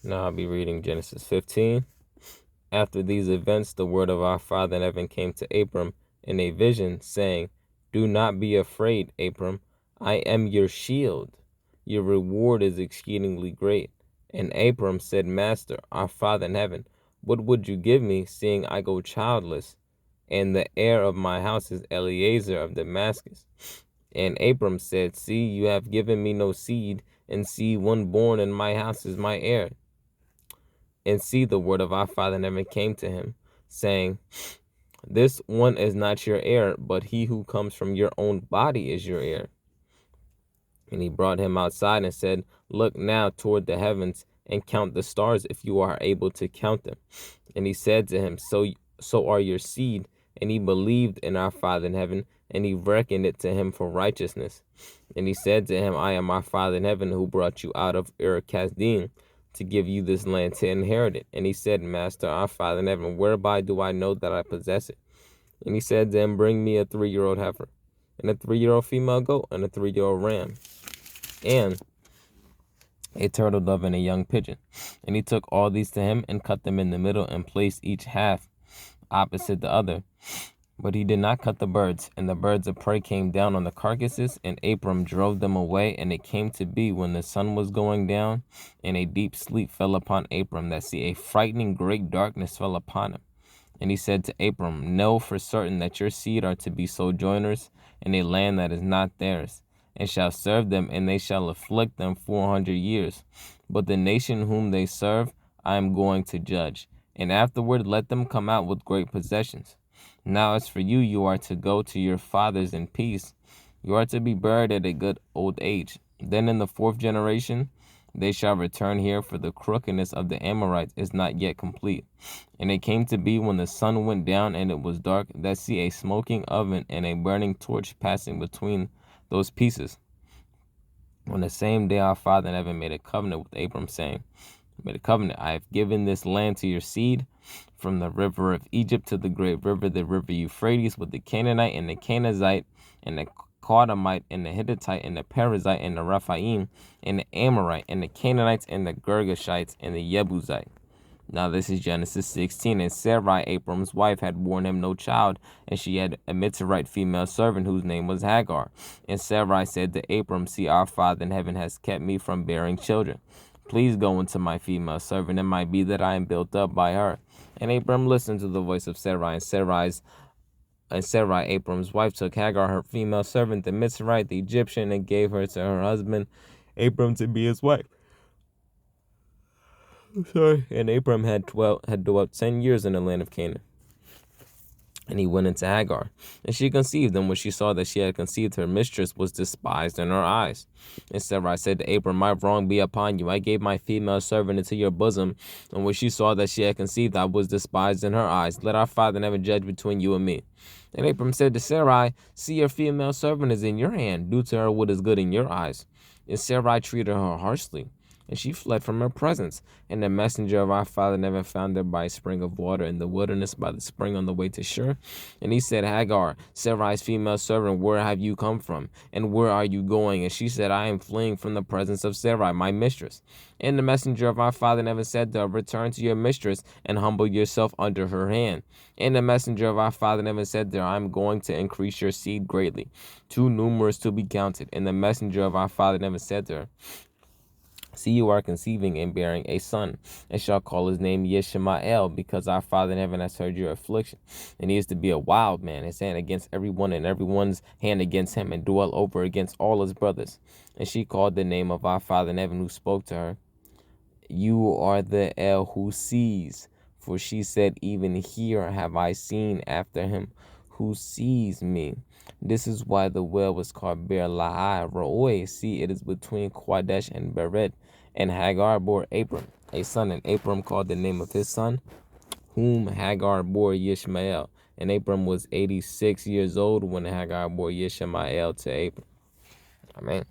Now I'll be reading Genesis 15. After these events, the word of our Father in heaven came to Abram in a vision, saying, Do not be afraid, Abram. I am your shield. Your reward is exceedingly great. And Abram said, Master, our Father in heaven, what would you give me, seeing I go childless? And the heir of my house is Eliezer of Damascus. And Abram said, See, you have given me no seed, and see, one born in my house is my heir. And see, the word of our Father in heaven came to him, saying, This one is not your heir, but he who comes from your own body is your heir. And he brought him outside and said, Look now toward the heavens and count the stars, if you are able to count them. And he said to him, So are your seed. And he believed in our Father in heaven, and he reckoned it to him for righteousness. And he said to him, I am our Father in heaven, who brought you out of Ur-Kasdim to give you this land to inherit it. And he said, Master, our Father in heaven, whereby do I know that I possess it? And he said to him, Bring me a 3-year-old heifer, and a 3-year-old female goat, and a 3-year-old ram, and a turtle dove, and a young pigeon. And he took all these to him, and cut them in the middle, and placed each half opposite the other. But he did not cut the birds, and the birds of prey came down on the carcasses, and Abram drove them away. And it came to be, when the sun was going down, and a deep sleep fell upon Abram, that a frightening great darkness fell upon him. And he said to Abram, Know for certain that your seed are to be sojourners in a land that is not theirs, and shall serve them, and they shall afflict them 400 years. But the nation whom they serve I am going to judge, and afterward let them come out with great possessions. Now as for you, you are to go to your fathers in peace. You are to be buried at a good old age. Then in the 4th generation they shall return here, for the crookedness of the Amorites is not yet complete. And it came to be, when the sun went down and it was dark, that see a smoking oven and a burning torch passing between those pieces. On the same day our Father in heaven made a covenant with Abram, saying, I have given this land to your seed, from the river of Egypt to the great river, the river Euphrates, with the Canaanite and the Canaanite and the Canaanite and the Hittite and the Perizzite and the Rephaim and the Amorite and the Canaanites and the Girgashites and the Jebusite. Now this is Genesis 16. And Sarai, Abram's wife, had borne him no child, and she had a Mitzrayite female servant whose name was Hagar. And Sarai said to Abram, See, our Father in heaven has kept me from bearing children. Please go into my female servant. It might be that I am built up by her. And Abram listened to the voice of Sarai. And Sarai, Abram's wife, took Hagar, her female servant, the Mitzrayite, the Egyptian, and gave her to her husband Abram to be his wife. And Abram had dwelt 10 years in the land of Canaan. And he went into Hagar, and she conceived, and when she saw that she had conceived, her mistress was despised in her eyes. And Sarai said to Abram, My wrong be upon you. I gave my female servant into your bosom, and when she saw that she had conceived, I was despised in her eyes. Let our Father in heaven judge between you and me. And Abram said to Sarai, See, your female servant is in your hand. Do to her what is good in your eyes. And Sarai treated her harshly, and she fled from her presence. And the messenger of our Father in heaven found her by a spring of water in the wilderness, by the spring on the way to Shur. And he said, Hagar, Sarai's female servant, where have you come from? And where are you going? And she said, I am fleeing from the presence of Sarai, my mistress. And the messenger of our Father in heaven said to her, Return to your mistress, and humble yourself under her hand. And the messenger of our Father in heaven said to her, I am going to increase your seed greatly, too numerous to be counted. And the messenger of our Father in heaven said to her, See, you are conceiving and bearing a son, and shall call his name Yishmael, because our Father in heaven has heard your affliction. And he is to be a wild man, his hand against everyone, and everyone's hand against him, and dwell over against all his brothers. And she called the name of our Father in heaven, who spoke to her, You are the El who sees. For she said, Even here have I seen after him who sees me. This is why the well was called Beer Lahai Roi. See, it is between Kadesh and Bered. And Hagar bore Abram a son, and Abram called the name of his son, whom Hagar bore Yishmael. And Abram was 86 years old when Hagar bore Yishmael to Abram. Amen.